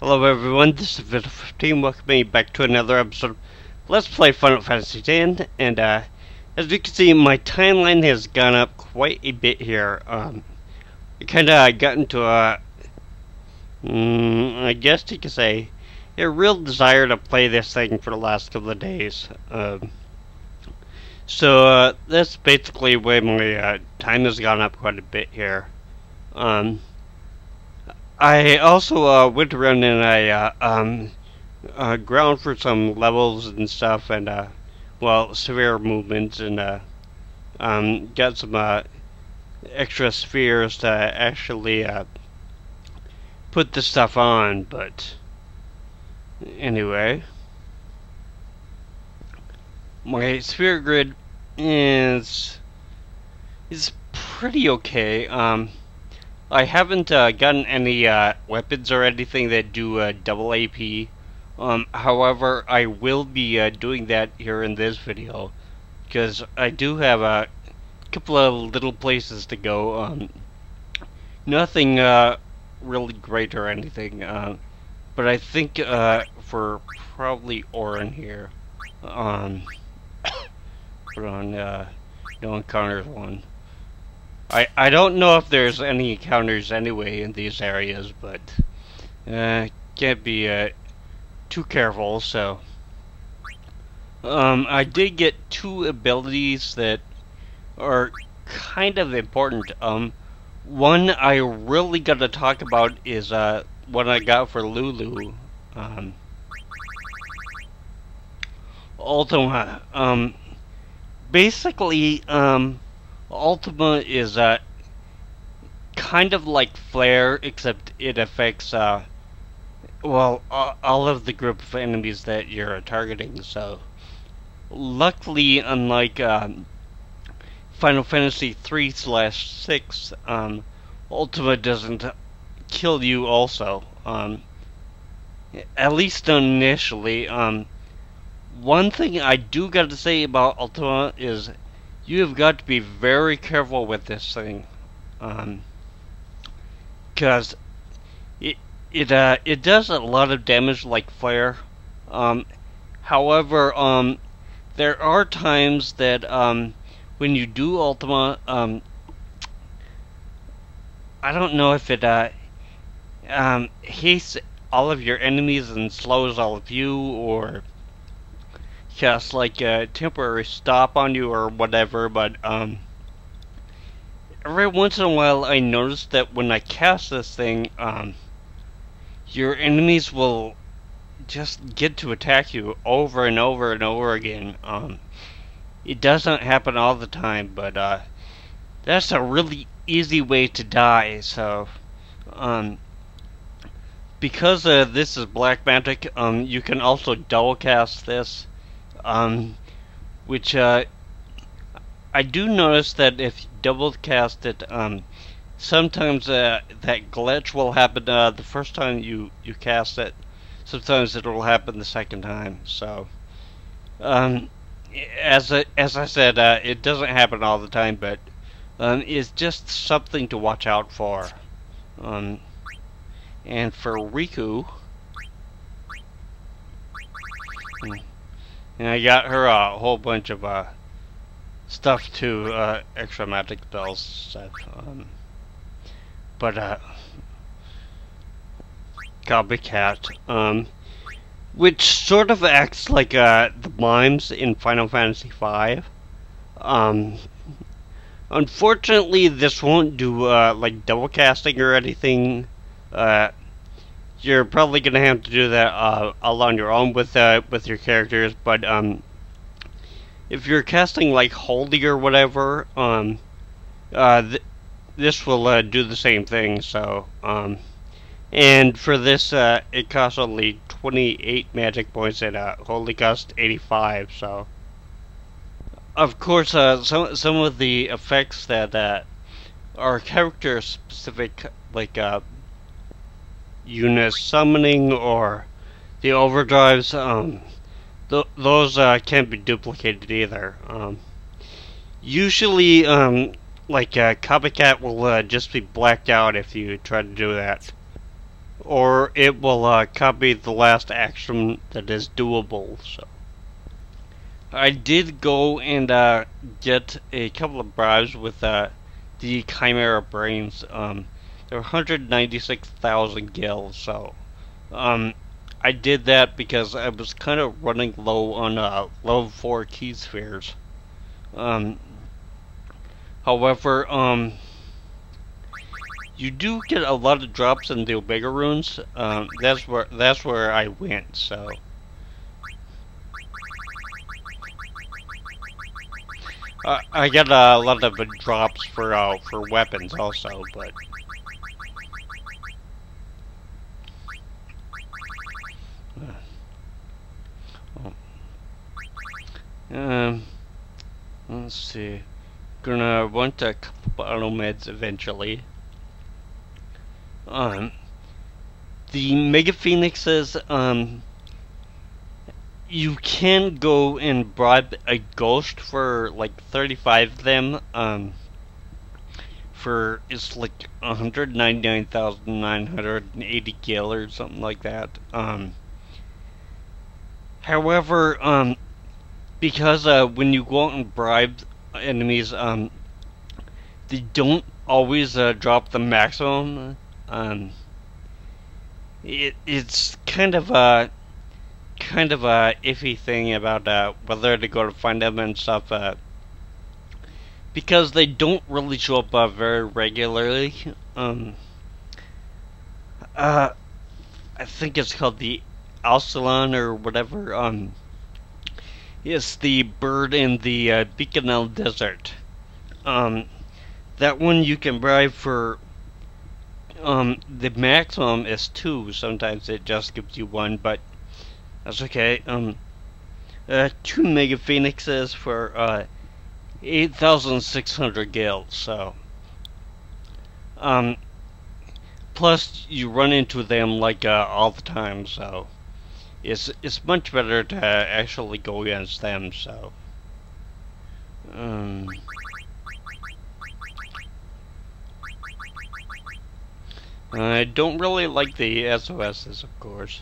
Hello everyone, this is Vito15, welcome back to another episode of Let's Play Final Fantasy X, and as you can see, my timeline has gone up quite a bit here. I kinda got into a, I guess you could say, a real desire to play this thing for the last couple of days. So that's basically where my time has gone up quite a bit here. I also went around and I ground for some levels and stuff, and well, severe movements, and got some extra spheres to actually put the stuff on. But anyway, my sphere grid is pretty okay. I haven't gotten any weapons or anything that do double AP. However, I will be doing that here in this video, because I do have a couple of little places to go. Nothing really great or anything, but I think for probably Auron here, put on no encounters one. I don't know if there's any encounters anyway in these areas, but can't be too careful. So I did get two abilities that are kind of important. One I really gotta talk about is what I got for Lulu. Ultima. Basically, Ultima is kind of like Flare, except it affects well, all of the group of enemies that you're targeting. So luckily, unlike Final Fantasy 3/6, Ultima doesn't kill you also, at least initially. One thing I do got to say about Ultima is you have got to be very careful with this thing, because it does a lot of damage like Flare. However, there are times that when you do Ultima, I don't know if it hastes all of your enemies and slows all of you, or casts like a temporary stop on you or whatever, but every once in a while I notice that when I cast this thing, your enemies will just get to attack you over and over and over again. It doesn't happen all the time, but that's a really easy way to die. So because this is Black Magic, you can also double cast this. Which I do notice that if you double cast it, sometimes that glitch will happen the first time you cast it. Sometimes it will happen the second time. So, as I said, it doesn't happen all the time, but it's just something to watch out for. And for Riku. And I got her a whole bunch of stuff too, extra magic spells stuff. But Copycat, which sort of acts like the mimes in Final Fantasy V. Unfortunately, this won't do like double casting or anything. You're probably gonna have to do that all on your own with your characters, but if you're casting like Holy or whatever, this will do the same thing. So and for this, it costs only 28 magic points, and Holy costs 85. So of course, some of the effects that are character specific, like Eunice summoning or the overdrives, those can't be duplicated either. Usually, like Copycat will just be blacked out if you try to do that. or it will copy the last action that is doable. So I did go and get a couple of bribes with the Chimera Brains. They're 196,000 gil, so I did that because I was kind of running low on level 4 key spheres. However, you do get a lot of drops in the Omega runes. That's where I went. So I got a lot of drops for weapons also, but let's see. Gonna want a couple bottle meds eventually. The Mega Phoenixes, you can go and bribe a ghost for like 35 of them, for, it's like 199,980 gil or something like that. However, because when you go out and bribe enemies, they don't always drop the maximum. It's kind of a iffy thing about whether to go to find them and stuff, because they don't really show up very regularly. I think it's called the Alcalon or whatever. It's the bird in the Bicanel Desert. That one you can bribe for. The maximum is 2. Sometimes it just gives you 1, but that's okay. 2 Mega Phoenixes for 8,600 gil. So, plus you run into them like all the time. So, it's much better to actually go against them. So, I don't really like the SOSs, of course.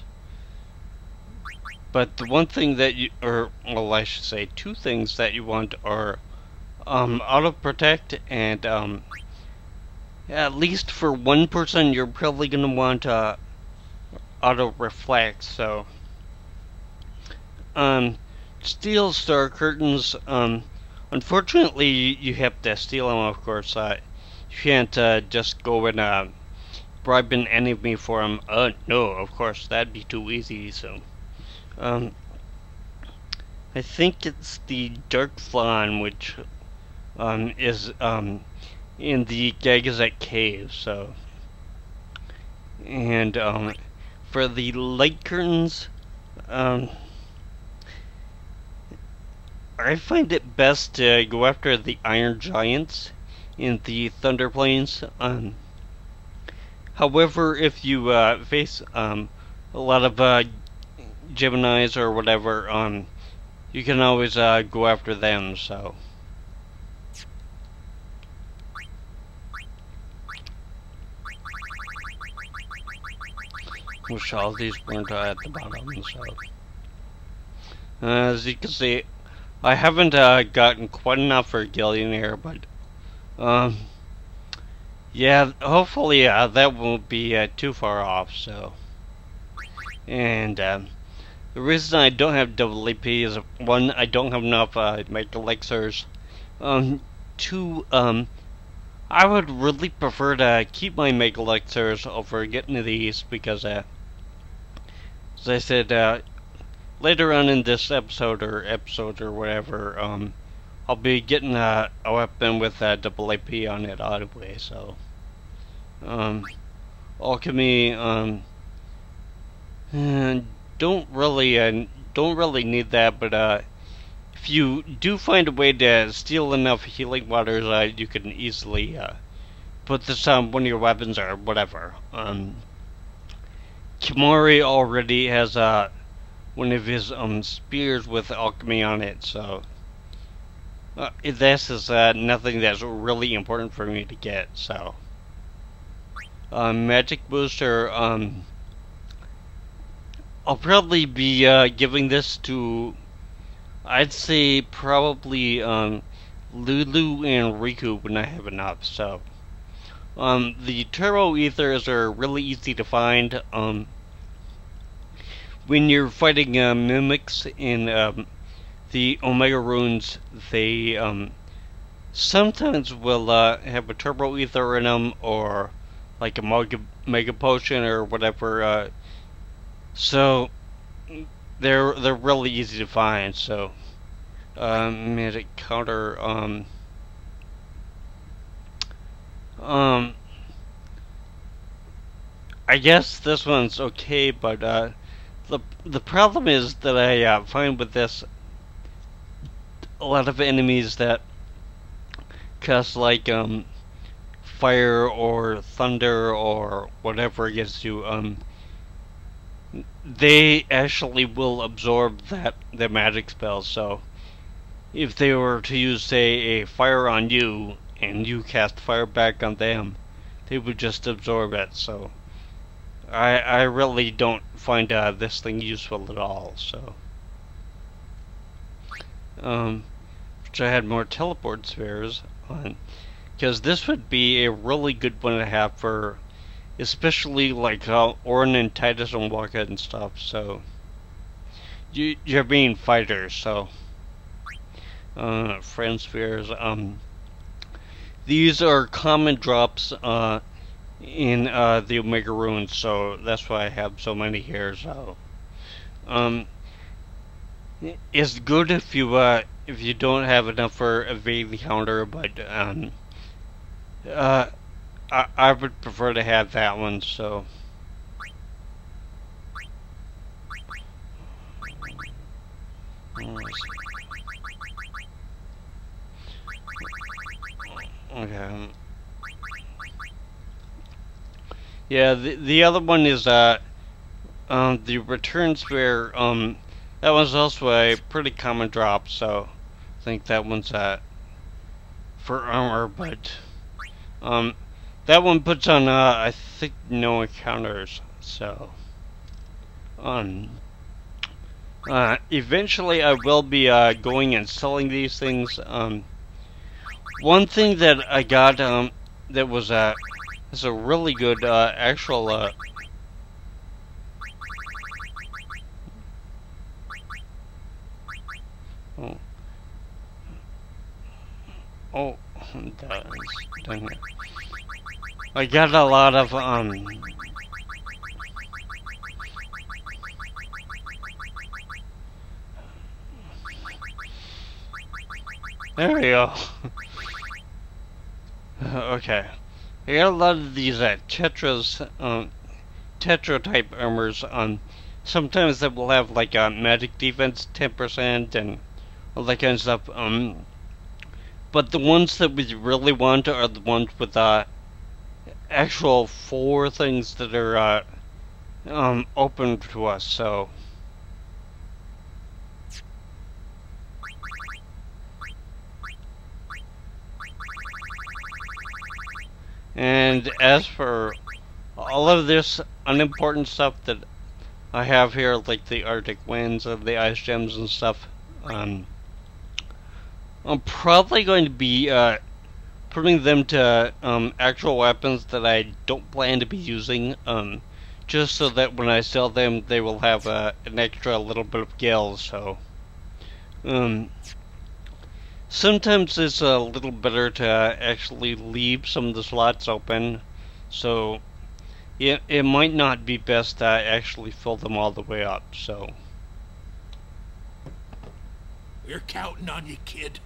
But the one thing that you, or, well, I should say, 2 things that you want are, auto protect and, at least for 1%, you're probably gonna want, auto reflect, so. Steel star curtains, unfortunately, you have to steal them, of course. You can't, just go and, bribe an enemy for him. No, of course, that'd be too easy, so. I think it's the Dark Flan, which, is, in the Gagazet Cave, so. And, for the light curtains, I find it best to go after the Iron Giants in the Thunder Plains. However, if you face a lot of Geminis or whatever, you can always go after them. So, wish all these weren't at the bottom. So, as you can see, I haven't gotten quite enough for Gillionaire, but yeah, hopefully that won't be too far off. So, and the reason I don't have double AP is, 1, I don't have enough Mega Elixirs. 2, I would really prefer to keep my Mega Elixirs over getting these because, as I said, later on in this episode or whatever, I'll be getting a weapon with double AP on it anyway, so. Alchemy, don't really need that, but if you do find a way to steal enough healing waters, you can easily put this on one of your weapons or whatever. Kimori already has one of his spears with alchemy on it, so this is nothing that's really important for me to get. So, magic booster, I'll probably be giving this to, I'd say probably Lulu and Riku when I have enough. So the turbo ethers are really easy to find. When you're fighting mimics in the Omega runes, they sometimes will have a turbo ether in them, or like a mega potion or whatever. So they're really easy to find. So magic counter. I guess this one's okay, but the problem is that I find with this a lot of enemies that cast like fire or thunder or whatever against you, they actually will absorb their magic spells. So if they were to use, say, a fire on you and you cast fire back on them, they would just absorb it. So I really don't find this thing useful at all. So wish I had more teleport spheres on, because this would be a really good one to have for, especially like Auron and Tidus and Waka and stuff. So you're being fighters. So friend spheres. These are common drops in the Omega runes, so that's why I have so many here. So it's good if you don't have enough for a Vague counter, but I would prefer to have that one. So okay. Yeah, the other one is the return sphere. That one's also a pretty common drop, so I think that one's for armor, but that one puts on I think no encounters. So eventually I will be going and selling these things. One thing that I got that was is a really good actual that's done here. I got a lot of there we go. Okay. I got a lot of these Tetra type armors. Sometimes they will have like magic defense 10% and all that kind of stuff. But the ones that we really want are the ones with actual 4 things that are open to us. So and as for all of this unimportant stuff that I have here, like the Arctic Winds and the Ice Gems and stuff, I'm probably going to be putting them to actual weapons that I don't plan to be using, just so that when I sell them, they will have an extra little bit of gil. So sometimes it's a little better to actually leave some of the slots open, so it might not be best to actually fill them all the way up. So we're counting on you, kid.